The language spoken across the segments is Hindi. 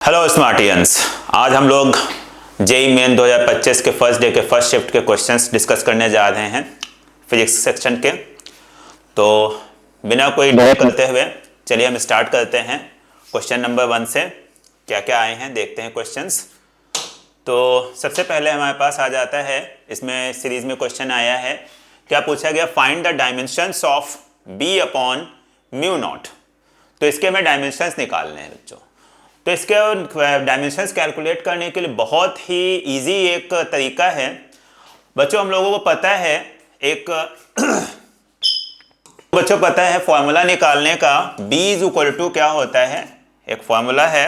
हेलो स्मार्टियंस, आज हम लोग जेई मेन 2025 के फर्स्ट डे के फर्स्ट शिफ्ट के क्वेश्चंस डिस्कस करने जा रहे हैं फिजिक्स सेक्शन के। तो बिना कोई डिले करते हुए चलिए हम स्टार्ट करते हैं क्वेश्चन नंबर 1 से। क्या क्या आए हैं देखते हैं क्वेश्चंस। तो सबसे पहले हमारे पास आ जाता है, इसमें सीरीज में क्वेश्चन आया है, क्या पूछा गया, find the dimensions of B upon mu naught. तो इसके हमें डायमेंशंस निकालने हैं बच्चों। तो इसके डायमेंशंस कैलकुलेट करने के लिए बहुत ही इजी एक तरीका है बच्चों। हम लोगों को पता है बच्चों पता है फॉर्मूला निकालने का, B इज इक्वल टू क्या होता है, एक फॉर्मूला है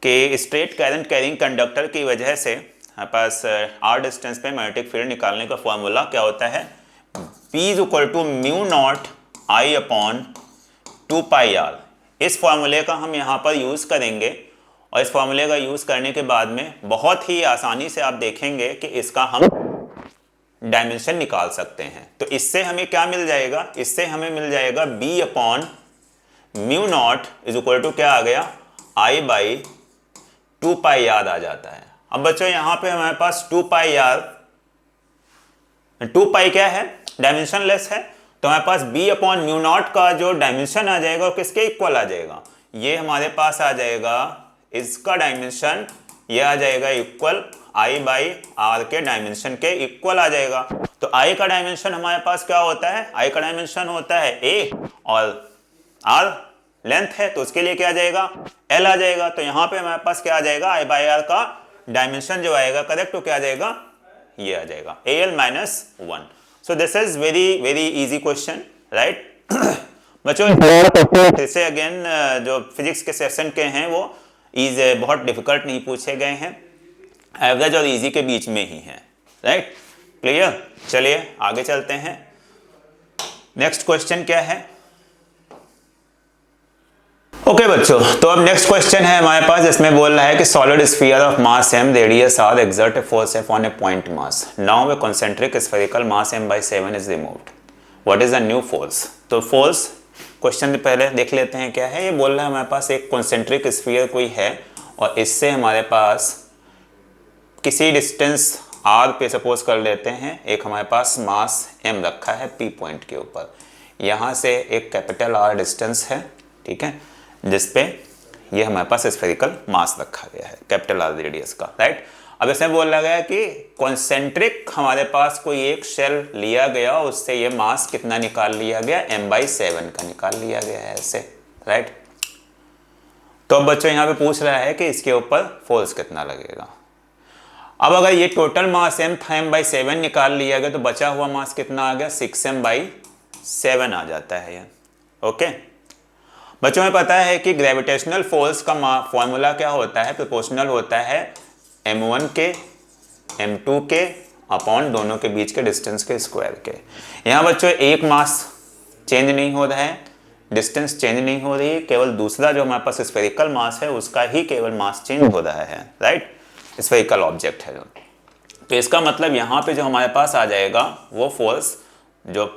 कि स्ट्रेट करंट कैरिंग कंडक्टर की वजह से हमारे पास r डिस्टेंस पे मैग्नेटिक फील्ड निकालने का फॉर्मूला क्या होता है, B is equal to mu naught I upon 2πr। इस फॉर्मूले का हम यहाँ पर यूज करेंगे और इस फॉर्मूले का यूज करने के बाद में बहुत ही आसानी से आप देखेंगे कि इसका हम डायमेंशन निकाल सकते हैं। तो इससे हमें क्या मिल जाएगा, इससे हमें मिल जाएगा B upon mu naught is equal to क्या आ गया, I बाई 2πr आ जाता है। अब बच्चों यहाँ पे हमारे पास 2πr, 2π क्या है, डायमेंशन लेस है, तो हमारे पास B अपॉन म्यू नॉट का जो डायमेंशन आ जाएगा वो किसके इक्वल आ जाएगा, ये हमारे पास आ जाएगा, इसका डायमेंशन ये आ जाएगा इक्वल I बाई आर के डायमेंशन के इक्वल आ जाएगा। तो I का डायमेंशन हमारे पास क्या होता है, I का डायमेंशन होता है A और R लेंथ है, तो उसके लिए क्या आ जाएगा, L आ जाएगा। तो यहाँ पे हमारे पास क्या आ जाएगा, I बाई आर का डायमेंशन जो आएगा करेक्ट, तो क्या आ जाएगा, ये आ जाएगा AL minus 1। So this is very easy question, right? बच्चों फिर से अगेन जो फिजिक्स के सेक्शन के हैं वो बहुत डिफिकल्ट नहीं पूछे गए हैं, एवरेज और इजी के बीच में ही हैं, राइट? क्लियर? चलिए आगे चलते हैं। नेक्स्ट क्वेश्चन क्या है, ओके बच्चों, तो अब नेक्स्ट क्वेश्चन है हमारे पास, इसमें बोल रहा है कि solid sphere of mass m radius r exert a force F on a point mass. Now a concentric spherical mass m by 7 is removed. What is the new force? तो फोर्स क्वेश्चन पहले देख लेते हैं क्या है। ये बोल रहा है हमारे पास एक कॉन्सेंट्रिक स्फीयर कोई है और इससे हमारे पास किसी डिस्टेंस r पे सपोज कर लेते हैं, एक हमारे पास मास m रखा है P पॉइंट के ऊपर, यहाँ से एक कैपिटल R डिस्टेंस है, ठीक है, जिसपे ये हमारे पास स्फेरिकल मास रखा गया है कैपिटल R रेडियस का, राइट? अब इसमें बोला गया कि कॉन्सेंट्रिक हमारे पास कोई एक शेल लिया गया, उससे ये मास कितना निकाल लिया गया, m/7 का निकाल लिया गया है ऐसे, राइट? तो अब बच्चों यहाँ पे पूछ रहा है कि इसके ऊपर फोर्स कितना लगेगा। अब अगर ये टोटल मास m था, m/7 निकाल लिया गया, तो बचा हुआ मास कितना आ गया, 6m/7 आ जाता है ये, ओके। बच्चों में पता है कि ग्रेविटेशनल फोर्स का फॉर्मूला क्या होता है, प्रोपोर्शनल होता है m1 के m2 के अपॉन दोनों के बीच के डिस्टेंस के स्क्वायर के। यहाँ बच्चों एक मास चेंज नहीं हो रहा है, डिस्टेंस चेंज नहीं हो रही है, केवल दूसरा जो हमारे पास स्फेरिकल मास है उसका ही केवल मास चेंज हो रहा है, राइट? स्फेरिकल ऑब्जेक्ट है जो। तो इसका मतलब यहाँ पे जो हमारे पास आ जाएगा वो फोर्स जो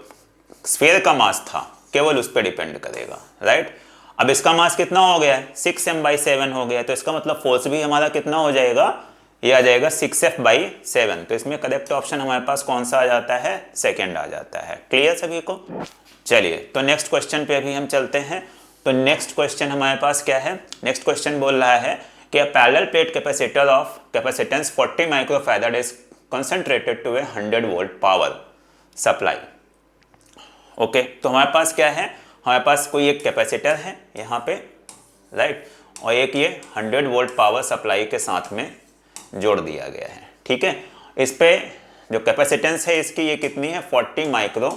स्फीयर का मास था केवल उस पर डिपेंड करेगा, राइट? अब इसका मास कितना हो गया है, 6m/7 हो गया, तो इसका मतलब फोर्स भी हमारा कितना हो जाएगा, ये आ जाएगा 6F/7। तो इसमें करेक्ट ऑप्शन हमारे पास कौन सा आ जाता है, सेकंड आ जाता है। क्लियर सभी को? चलिए तो नेक्स्ट क्वेश्चन पे अभी हम चलते हैं। तो नेक्स्ट क्वेश्चन हमारे पास क्या है, नेक्स्ट क्वेश्चन बोल रहा है कि parallel plate capacitor of capacitance 40 microfarad is concentrated to a 100 volt power supply. Okay, तो हमारे पास क्या है, हमारे पास कोई एक कैपेसिटर है यहाँ पे, राइट, और एक ये 100 वोल्ट पावर सप्लाई के साथ में जोड़ दिया गया है, ठीक है। इस पे जो कैपेसिटेंस है इसकी ये कितनी है, 40 माइक्रो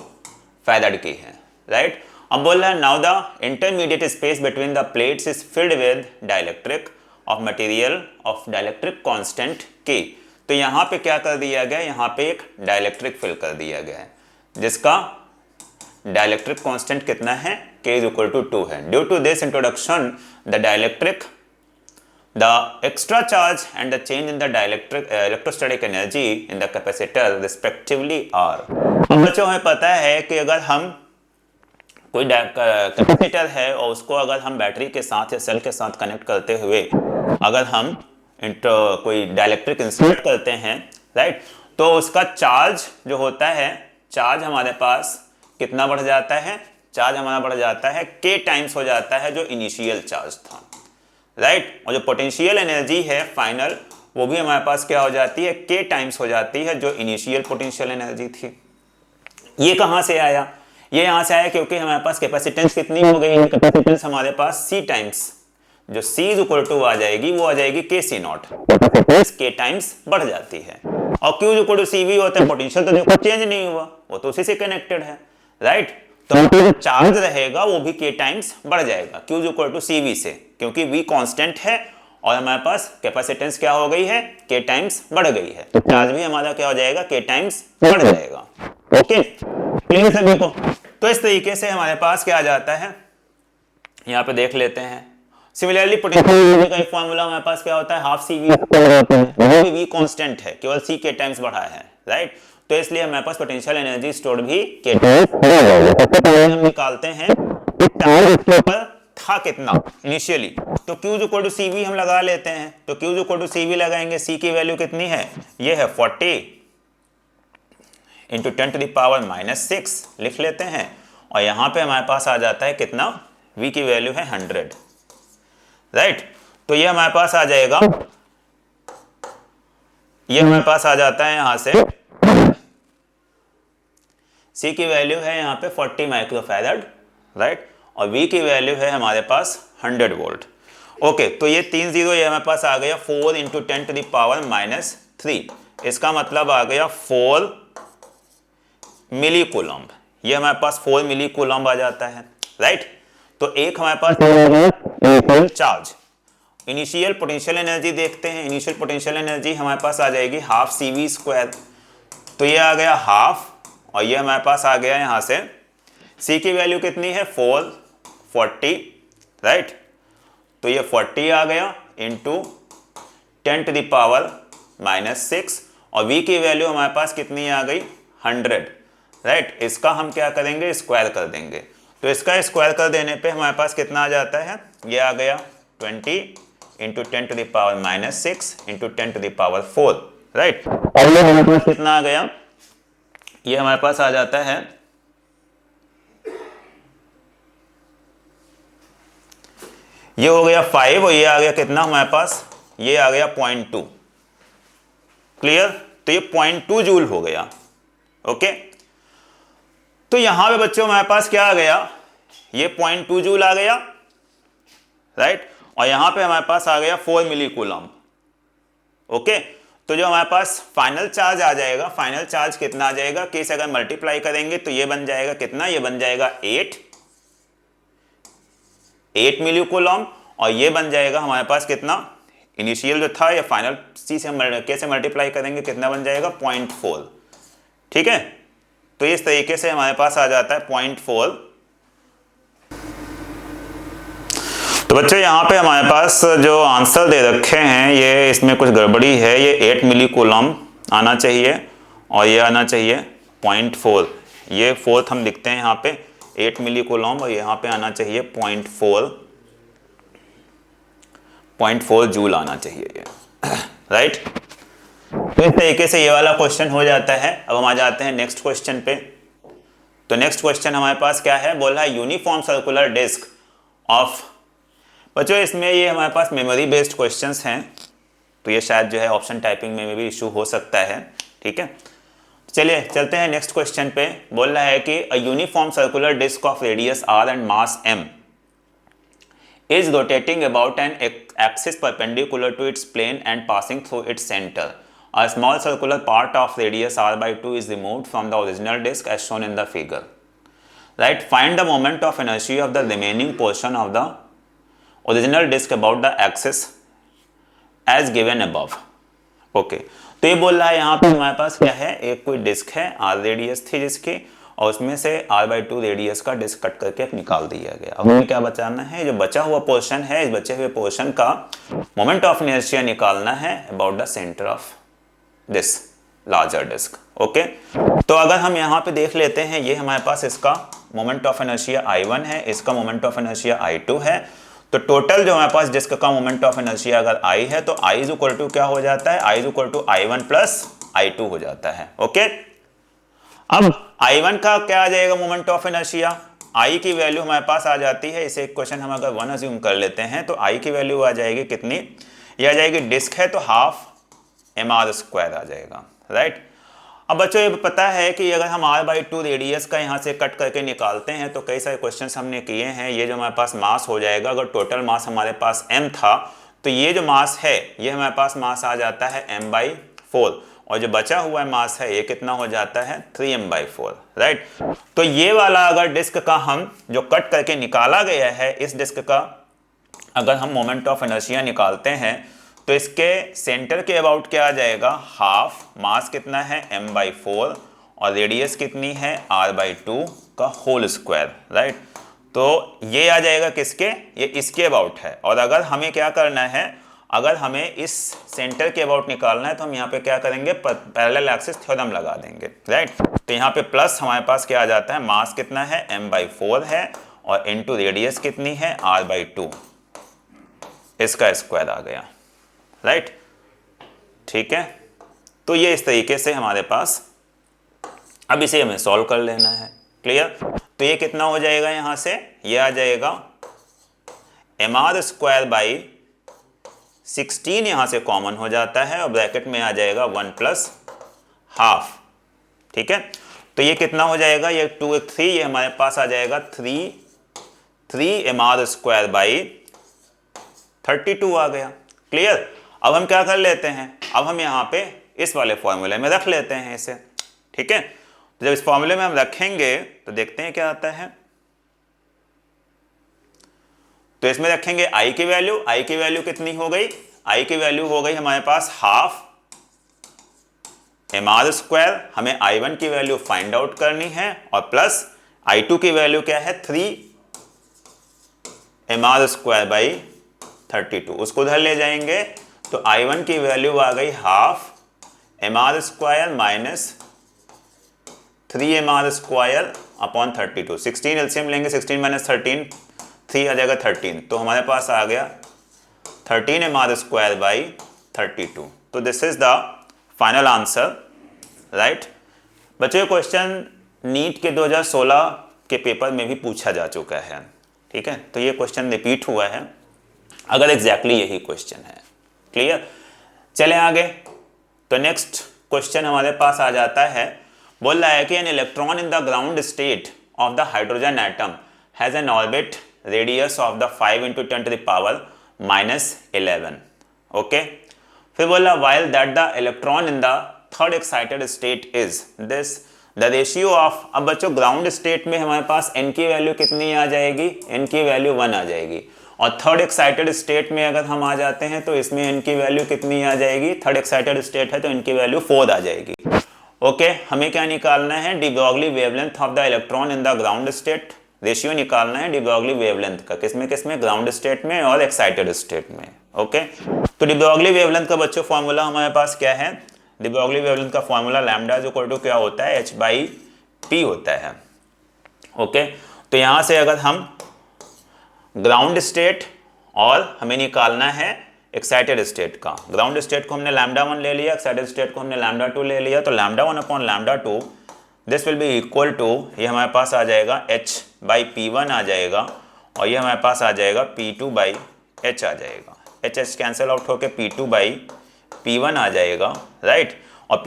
फैराड की है, राइट। अब बोल रहा है now the intermediate space between the plates is filled with dielectric of material of dielectric constant के। तो यहाँ पे क्या कर दिया गया, यहाँ पे एक डाइलेक्ट्रिक फिल कर दिया गया है जिसका डाइलेक्ट्रिक कांस्टेंट कितना है, k is equal to 2 है। Due to this introduction the dielectric the extra charge and the change in the dielectric electrostatic energy in the capacitor respectively are. बच्चों हमें पता है कि अगर हम कोई कैपेसिटर है और उसको अगर हम बैटरी के साथ या सेल के साथ कनेक्ट करते हुए अगर हम कोई डाइलेक्ट्रिक इंसर्ट करते हैं, राइट, तो उसका चार्ज जो होता है, चार्ज हमारे पास कितना बढ़ जाता है, चार्ज हमारा बढ़ जाता है k टाइम्स हो जाता है जो इनिशियल चार्ज था, राइट। और जो पोटेंशियल एनर्जी है फाइनल, वो भी हमारे पास क्या हो जाती है, k टाइम्स हो जाती है जो इनिशियल पोटेंशियल एनर्जी थी। ये कहां से आया, ये यहां से आया क्योंकि हमारे पास कैपेसिटेंस कितनी हो गई है, कैपेसिटेंस हमारे पास c टाइम्स, जो c इज इक्वल टू आ जाएगी वो आ जाएगी k c naught, capacitance k times बढ़ जाती है। और q is equal to c v होता है, पोटेंशियल तो देखो चेंज नहीं हुआ, वो तो उसी से कनेक्टेड है, राइट। तो जो चार्ज रहेगा वो भी k टाइम्स बढ़ जाएगा, q is equal to c v से, क्योंकि v कांस्टेंट है और हमारे पास कैपेसिटेंस क्या हो गई है, k टाइम्स बढ़ गई है, तो चार्ज भी हमारा क्या हो जाएगा, k टाइम्स बढ़ जाएगा। ओके, क्लियर सभी को। तो इस तरीके से हमारे पास क्या आ जाता है, यहाँ पे देख लेते हैं। सिमिलरली पोटेंशियल का एक फॉर्मूला हमारे पास क्या होता है, हाफ सी वी होता है, वो भी वी कांस्टेंट है, केवल सी के टाइम्स बढ़ा है, राइट। तो इसलिए हमारे पास पोटेंशियल एनर्जी स्टोर्ड भी के टाइम्स बढ़ जाएगा। सबसे पहले हम निकालते हैं कि चार्ज इसके ऊपर था कितना इनिशियली, तो Q is equal to CV हम लगा लेते हैं, तो Q is equal to CV लगाएंगे, C की वैल्यू कितनी है, ये है 40 इंटू 10 टू द पावर -6 लिख लेते हैं, और यहां पे हमारे पास आ जाता है कितना, V की वैल्यू है 100, राइट। तो ये हमारे पास आ जाएगा, ये हमारे पास आ जाता है यहां से C की वैल्यू है यहाँ पे 40 माइक्रोफैराड, राइट, और V की वैल्यू है हमारे पास 100 वोल्ट। ओके, तो ये 3 जीरो ये हमारे पास आ गया 4 इंटू 10 टू द पावर -3, इसका मतलब आ गया 4 मिली कूलम्ब, ये हमारे पास 4 मिली कूलम्ब आ जाता है, राइट। तो एक हमारे पास चार्ज, इनिशियल पोटेंशियल एनर्जी देखते हैं, इनिशियल पोटेंशियल एनर्जी हमारे पास आ जाएगी हाफ सी वी स्क्वायर, तो ये आ गया हाफ, और ये हमारे पास आ गया यहां से C की वैल्यू कितनी है 440, राइट, तो ये 40 आ गया इंटू 10 टू द पावर -6, और V की वैल्यू हमारे पास कितनी आ गई 100, राइट। इसका हम क्या करेंगे, स्क्वायर कर देंगे, तो इसका स्क्वायर कर देने पे हमारे पास कितना आ जाता है, ये आ गया 20 into 10 to the power -6 into 10 to the power 4, right. और ये हमारे पास कितना आ गया, ये हमारे पास आ जाता है ये हो गया 5, और ये आ गया कितना हमारे पास, ये आ गया 0.2, क्लियर। तो ये 0.2 जूल हो गया, ओके। तो यहां पे बच्चों हमारे पास क्या आ गया, ये 0.2 जूल आ गया, राइट, और यहां पे हमारे पास आ गया 4 मिली कूलम्ब, ओके। तो जो हमारे पास फाइनल चार्ज आ जाएगा, फाइनल चार्ज कितना आ जाएगा, कि इसे अगर मल्टीप्लाई करेंगे तो ये बन जाएगा कितना, ये बन जाएगा 8 मिली कूलम्ब, और ये बन जाएगा हमारे पास कितना, इनिशियल जो था, ये फाइनल सी से कैसे मल्टीप्लाई करेंगे कितना बन जाएगा 0.4, ठीक है। तो इस तरीके से हमारे पास आ जाता है 0.4। तो बच्चों यहाँ पे हमारे पास जो आंसर दे रखे हैं, ये इसमें कुछ गड़बड़ी है, ये 8 मिली कूलम्ब आना चाहिए और ये आना चाहिए 0.4, ये फोर्थ हम लिखते हैं यहाँ पे 8 मिली कूलम्ब, और यहाँ पे आना चाहिए 0.4 जूल आना चाहिए ये, राइट। तो इस तरीके से ये वाला क्वेश्चन हो जाता है। अब हम आ जाते हैं नेक्स्ट क्वेश्चन पे। तो नेक्स्ट क्वेश्चन हमारे पास क्या है, बोला है यूनिफॉर्म सर्कुलर डिस्क ऑफ, बच्चों इसमें ये हमारे पास मेमोरी बेस्ड क्वेश्चंस हैं, तो ये शायद जो है ऑप्शन टाइपिंग में भी इशू हो सकता है, ठीक है। चलिए चलते हैं नेक्स्ट क्वेश्चन पे। बोल रहा है कि a uniform circular disc of radius r and mass m is rotating about an axis perpendicular to its plane and passing through its center. A small circular part of radius r/2 is removed from the original disk as shown in the figure. Right? Find the moment of inertia of the remaining portion of the original disk about the axis as given above. Okay. तो ये बोल रहा है यहाँ पे हमारे पास क्या है, एक कोई डिस्क है, r रेडियस थी जिसकी, और उसमें से r/2 रेडियस का डिस्क कट करके निकाल दिया गया। अब हमें क्या बचाना है, जो बचा हुआ पोर्शन है, इस बचे हुए पोर्शन का मोमेंट ऑफ इनर्शिया निकालना है about the centre of this larger disc. Okay, तो अगर हम यहाँ पे देख लेते हैं, ये हमारे पास इसका मोमेंट ऑफ इनर्शिया I1 है, इसका मोमेंट ऑफ इनर्शिया I2 है। तो टोटल जो हमारे पास डिस्क का मोमेंट ऑफ इनर्शिया अगर I है तो I इज इक्वल टू क्या हो जाता है, I is equal to I1 plus I2 हो जाता है। ओके, अब I1 का क्या आ जाएगा मोमेंट ऑफ इनर्शिया, I की वैल्यू हमारे पास आ जाती है, इसे क्वेश्चन हम अगर 1 अज्यूम कर लेते हैं तो I की वैल्यू आ जाएगी कितनी, ये आ जाएगी, डिस्क है तो हाफ mr² आ जाएगा, राइट। अब बच्चों ये पता है कि अगर हम r/2 रेडियस का यहाँ से कट करके निकालते हैं तो कई सारे क्वेश्चंस हमने किए हैं, ये जो हमारे पास मास हो जाएगा, अगर टोटल मास हमारे पास m था तो ये जो मास है ये हमारे पास मास आ जाता है m/4, और जो बचा हुआ मास है ये कितना हो जाता है 3m/4, राइट। तो ये वाला अगर डिस्क का हम जो कट करके निकाला गया है, इस डिस्क का अगर हम मोमेंट ऑफ इनर्शिया निकालते हैं तो इसके सेंटर के अबाउट क्या आ जाएगा, हाफ, मास कितना है m/4 और रेडियस कितनी है r/2 का होल स्क्वायर, राइट। तो ये आ जाएगा किसके, ये इसके अबाउट है। और अगर हमें क्या करना है, अगर हमें इस सेंटर के अबाउट निकालना है तो हम यहाँ पे क्या करेंगे, पैरेलल एक्सिस थ्योरम लगा देंगे, राइट। तो यहाँ पे प्लस हमारे पास क्या आ जाता है, मास कितना है m/4 है और इनटू रेडियस कितनी है r/2, इसका स्क्वायर आ गया, राइट, ठीक है। तो ये इस तरीके से हमारे पास, अब इसे हमें सॉल्व कर लेना है, क्लियर। तो ये कितना हो जाएगा, यहां से ये आ जाएगा mr² / 16, यहां से कॉमन हो जाता है और ब्रैकेट में आ जाएगा 1 + हाफ, ठीक है। तो ये कितना हो जाएगा, ये 2 3, ये हमारे पास आ जाएगा 3 mr² / 32 आ गया, क्लियर। अब हम क्या कर लेते हैं, अब हम यहाँ पे इस वाले फॉर्मूले में रख लेते हैं इसे, ठीक है। तो जब इस फॉर्मूले में हम रखेंगे तो देखते हैं क्या आता है। तो इसमें रखेंगे I की वैल्यू कितनी हो गई, I की वैल्यू हो गई हमारे पास हाफ mr², हमें I1 की वैल्यू फाइंड आउट करनी है, और प्लस I2 की वैल्यू क्या है 3 mr² / 32, उसको उधर ले जाएंगे तो I1 की वैल्यू आ गई हाफ mr² - 3 mr² / 32, 16 एलसीएम लेंगे, 16 - 13 3 आ जाएगा 13, तो हमारे पास आ गया 13 mr² / 32। तो this is the final answer, right. बच्चों क्वेश्चन नीट के 2016 के पेपर में भी पूछा जा चुका है, ठीक है। तो ये क्वेश्चन रिपीट हुआ है, अगर एग्जैक्टली यही क्वेश्चन है, क्लियर। चलें आगे। तो नेक्स्ट क्वेश्चन हमारे पास आ जाता है, बोल रहा है कि an electron in the ground state of the hydrogen atom has an orbit radius of the 5 × 10⁻⁻11, okay. फिर बोला while that the electron in the third excited state is this the ratio of, अब बच्चों ग्राउंड स्टेट में हमारे पास n की वैल्यू कितनी आ जाएगी, n की वैल्यू 1 आ जाएगी, और थर्ड एक्साइटेड स्टेट में अगर हम आ जाते हैं तो इसमें n की वैल्यू कितनी आ जाएगी, थर्ड एक्साइटेड स्टेट है तो n की वैल्यू 4 आ जाएगी, ओके। हमें क्या निकालना है, de Broglie wavelength of the electron in the ground state, ratio निकालना है डी ब्रॉगली वेवलेंथ का, किसमें ग्राउंड स्टेट में और एक्साइटेड स्टेट में, ओके। तो डी ब्रॉगली वेवलेंथ का बच्चों फॉर्मूला हमारे पास क्या है, डी ब्रॉगली वेवलेंथ का formula lambda is equal to क्या होता है, h/p होता है, ओके। तो यहां से अगर हम ग्राउंड स्टेट और हमें निकालना है एक्साइटेड स्टेट का, ग्राउंड स्टेट को हमने λ1 ले लिया, एक्साइटेड स्टेट को हमने λ2 ले लिया, तो λ1/λ2 this will be equal to, ये हमारे पास आ जाएगा h/p1 आ जाएगा, और ये हमारे पास आ जाएगा p2/h आ जाएगा, h कैंसिल आउट होकर p2/p1 आ जाएगा, राइट। और p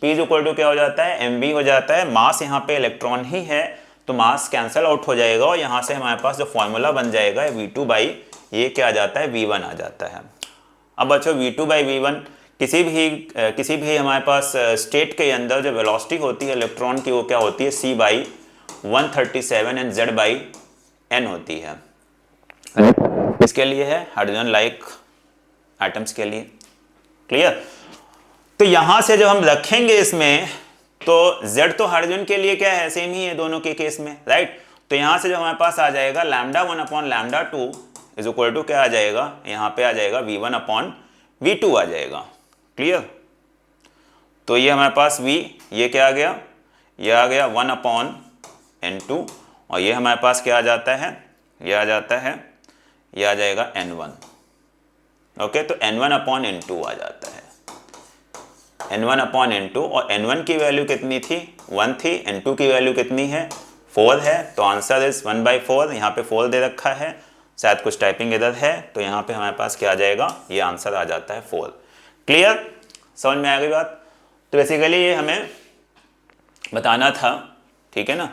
इज इक्वल टू क्या हो जाता है, mv हो जाता है, मास यहाँ पे इलेक्ट्रॉन ही है तो मास कैंसिल आउट हो जाएगा, और यहाँ से हमारे पास जो फॉर्मूला बन जाएगा v2/ ये क्या आ जाता है, v1 आ जाता है। अब बच्चों v2/v1 किसी भी हमारे पास स्टेट के अंदर जो वेलोसिटी होती है इलेक्ट्रॉन की वो क्या होती है, c/137 एंड z/n होती है, इसके लिए है हाइड्रोजन लाइक एटम्स के लिए, क्लियर। तो यहां से जब हम रखेंगे इसमें तो z तो हाइड्रोजन के लिए क्या है, सेम ही है दोनों के केस में, राइट। तो यहां से जो हमारे पास आ जाएगा λ1/λ2 इज इक्वल टू क्या आ जाएगा, यहाँ पे आ जाएगा v1/v2 आ जाएगा, क्लियर। तो ये हमारे पास v, ये क्या आ गया, ये आ गया 1/n2, और ये हमारे पास क्या आ जाता है, ये आ जाता है ये आ जाएगा n1। ओके, तो n1 अपॉन n2 आ जाता है, n1 अपॉन n2, और n1 की वैल्यू कितनी थी, 1 थी, n2 की वैल्यू कितनी है, 4 है, तो आंसर इज 1/4। यहाँ पे 4 दे रखा है, शायद कुछ टाइपिंग इधर है, तो यहाँ पे हमारे पास क्या आ जाएगा, ये आंसर आ जाता है 4। क्लियर, समझ में आ गई बात। तो बेसिकली ये हमें बताना था, ठीक है ना,